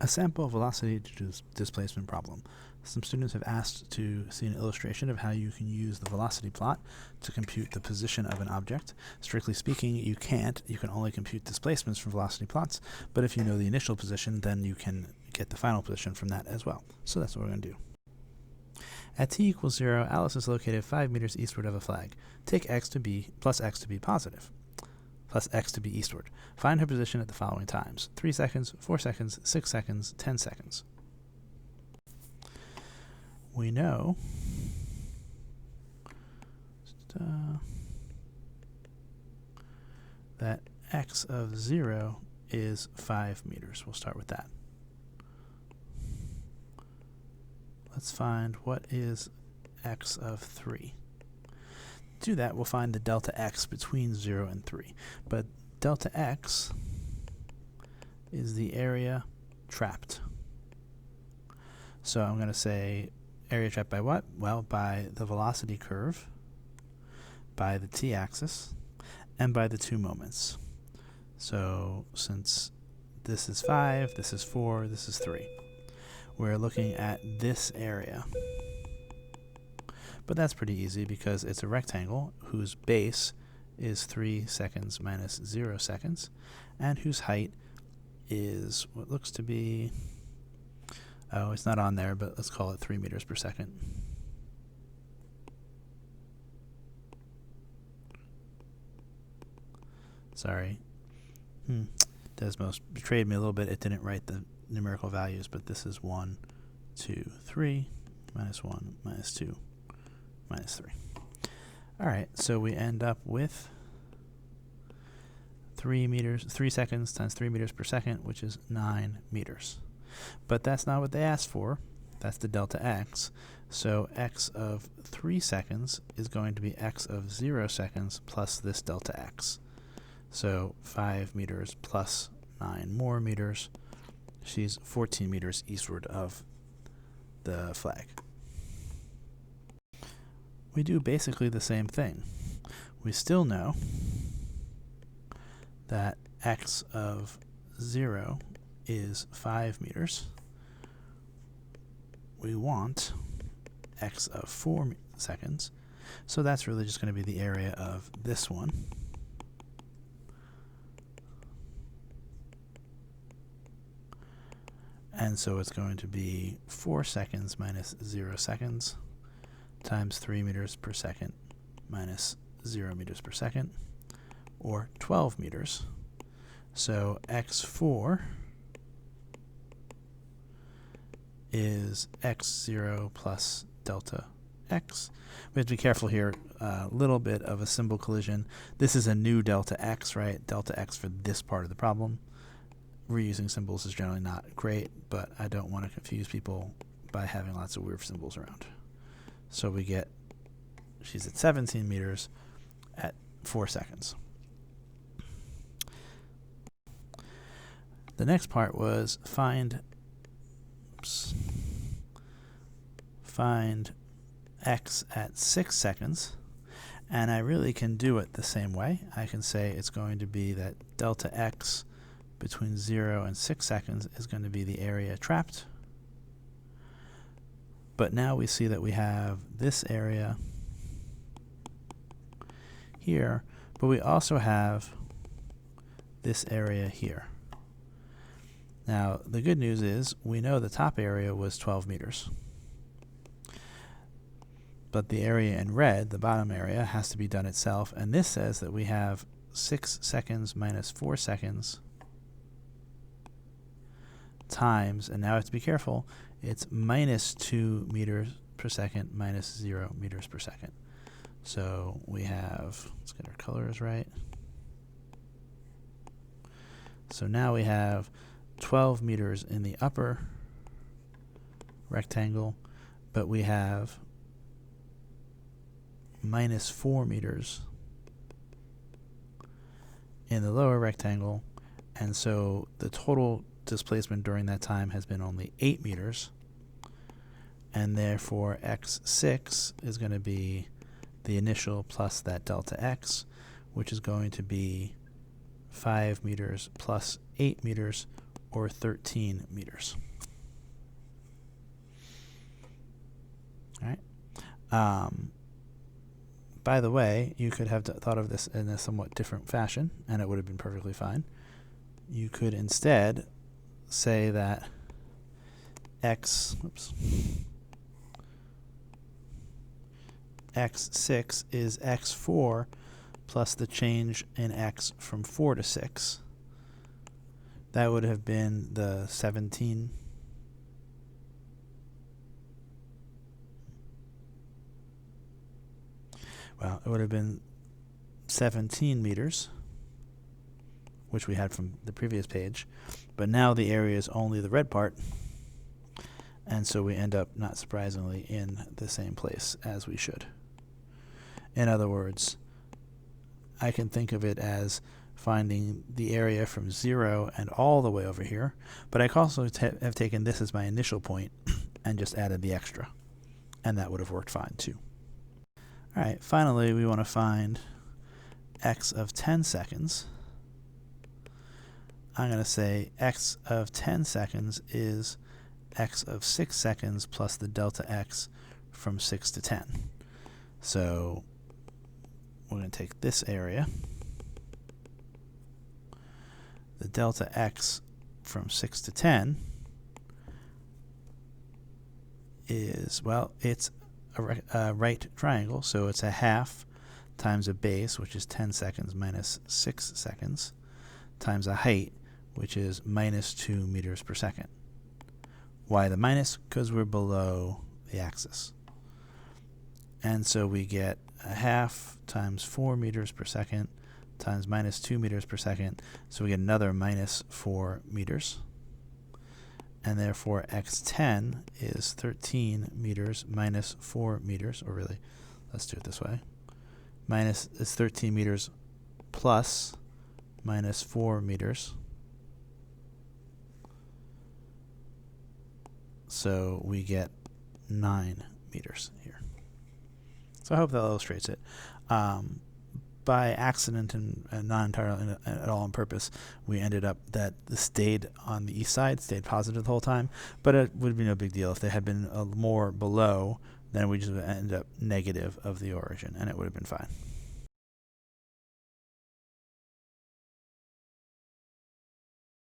A sample velocity displacement problem. Some students have asked to see an illustration of how you can use the velocity plot to compute the position of an object. Strictly speaking, you can't. You can only compute displacements from velocity plots, but if you know the initial position, then you can get the final position from that as well. So that's what we're going to do. At t equals 0, Alice is located 5 meters eastward of a flag. Take x to be plus x to be positive, plus x to be eastward. Find her position at the following times: 3 seconds, 4 seconds, 6 seconds, 10 seconds. We know that x of 0 is 5 meters. We'll start with that. Let's find what is x of 3. To do that, we'll find the delta x between 0 and 3. But delta x is the area trapped. So I'm going to say area trapped by what? Well, by the velocity curve, by the t-axis, and by the two moments. So since this is 5, this is 4, this is 3, we're looking at this area. But that's pretty easy because it's a rectangle whose base is 3 seconds minus 0 seconds, and whose height is what looks to be, oh, it's not on there, but let's call it 3 meters per second. Sorry. Desmos betrayed me a little bit. It didn't write the numerical values, but this is 1, 2, 3, minus 1, minus 2, minus 3. All right, so we end up with 3 seconds times 3 meters per second, which is 9 meters. But that's not what they asked for. That's the delta x. So x of 3 seconds is going to be x of 0 seconds plus this delta x. So 5 meters plus 9 more meters. She's 14 meters eastward of the flag. We do basically the same thing. We still know that x of 0 is 5 meters. We want x of 4 seconds. So that's really just going to be the area of this one. And so it's going to be 4 seconds minus 0 seconds times 3 meters per second minus 0 meters per second, or 12 meters. So x4 is x0 plus delta x. We have to be careful here, a little bit of a symbol collision. This is a new delta x, right? Delta x for this part of the problem. Reusing symbols is generally not great, but I don't want to confuse people by having lots of weird symbols around. So we get, she's at 17 meters at 4 seconds. The next part was find x at 6 seconds, and I really can do it the same way. I can say it's going to be that delta x between 0 and 6 seconds is going to be the area trapped. But now we see that we have this area here, but we also have this area here. Now, the good news is we know the top area was 12 meters. But the area in red, the bottom area, has to be done itself, and this says that we have 6 seconds minus 4 seconds times, and now I have to be careful, it's minus 2 meters per second minus 0 meters per second. So we have, let's get our colors right. So now we have 12 meters in the upper rectangle, but we have minus 4 meters in the lower rectangle, and so the total displacement during that time has been only 8 meters, and therefore x6 is going to be the initial plus that delta x, which is going to be 5 meters plus 8 meters, or 13 meters. All right. By the way, you could have thought of this in a somewhat different fashion, and it would have been perfectly fine. You could instead say that x6 is x4 plus the change in x from 4 to 6. That would have been the 17. Well, it would have been 17 meters, which we had from the previous page. But now the area is only the red part, and so we end up, not surprisingly, in the same place as we should. In other words, I can think of it as finding the area from 0 and all the way over here, but I could also have taken this as my initial point and just added the extra, and that would have worked fine too. All right, finally we want to find x of 10 seconds. I'm going to say x of 10 seconds is x of 6 seconds plus the delta x from 6 to 10. So we're going to take this area. The delta x from 6 to 10 is, well, it's a right triangle, so it's a half times a base, which is 10 seconds minus 6 seconds, times a height, which is minus 2 meters per second. Why the minus? Because we're below the axis. And so we get a half times 4 meters per second times minus 2 meters per second, so we get another minus 4 meters. And therefore x10 is 13 meters minus 4 meters, or really, let's do it this way. Minus is 13 meters plus minus 4 meters. So we get 9 meters here. So I hope that illustrates it. By accident and not entirely at all on purpose, we ended up that this stayed on the east side, stayed positive the whole time, but it would be no big deal. If they had been more below, then we just would end up negative of the origin, and it would have been fine.